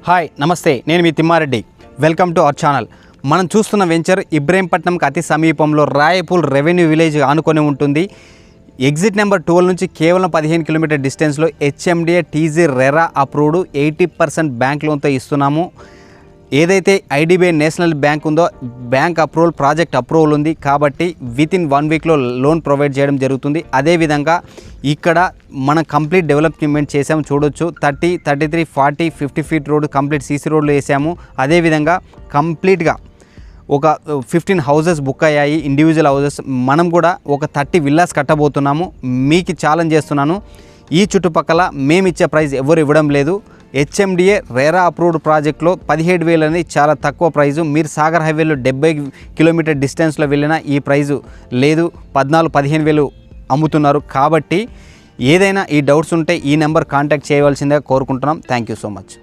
Hi నమస్తే, నేను మీ Thimmareddy. Welcome to our channel. మనం చూస్తున్న వెంచర్ ఇబ్రహీంపట్నంకి అతి సమీపంలో రాయపూల్ రెవెన్యూ విలేజ్ ఆనుకొని ఉంటుంది. ఎగ్జిట్ నెంబర్ 12 నుంచి కేవలం 15 కిలోమీటర్ డిస్టెన్స్లో HMDA TG RERA approved 80% bank లోన్తో ఇస్తున్నాము. ఏదైతే ఐడిబిఐ నేషనల్ బ్యాంక్ ఉందో బ్యాంక్ అప్రూవల్, ప్రాజెక్ట్ అప్రూవల్ ఉంది కాబట్టి వితిన్ 1 వీక్లో లోన్ ప్రొవైడ్ చేయడం జరుగుతుంది. అదేవిధంగా ఇక్కడ మనం కంప్లీట్ డెవలప్మెంట్ చేసాము. చూడొచ్చు 30, 33, 40, 50 ఫీట్ రోడ్ కంప్లీట్ సీసీ రోడ్లు వేసాము. అదేవిధంగా కంప్లీట్గా ఒక 15 హౌసెస్ బుక్ అయ్యాయి, ఇండివిజువల్ హౌసెస్. మనం కూడా ఒక 30 విల్లాస్ కట్టబోతున్నాము. మీకు ఛాలెంజ్ చేస్తున్నాను, ఈ చుట్టుపక్కల మేము ఇచ్చే ప్రైస్ ఎవరు ఇవ్వడం లేదు. హెచ్ఎండిఏ రెరా అప్రూవ్డ్ ప్రాజెక్ట్లో 17,000 అనేది చాలా తక్కువ ప్రైజు. మీరు సాగర్ హైవేలో 70 కిలోమీటర్ డిస్టెన్స్లో వెళ్ళినా ఈ ప్రైజు లేదు. 14-15,000 అమ్ముతున్నారు. కాబట్టి ఏదైనా ఈ డౌట్స్ ఉంటే ఈ నెంబర్ కాంటాక్ట్ చేయవలసిందిగా కోరుకుంటున్నాం. Thank you so much.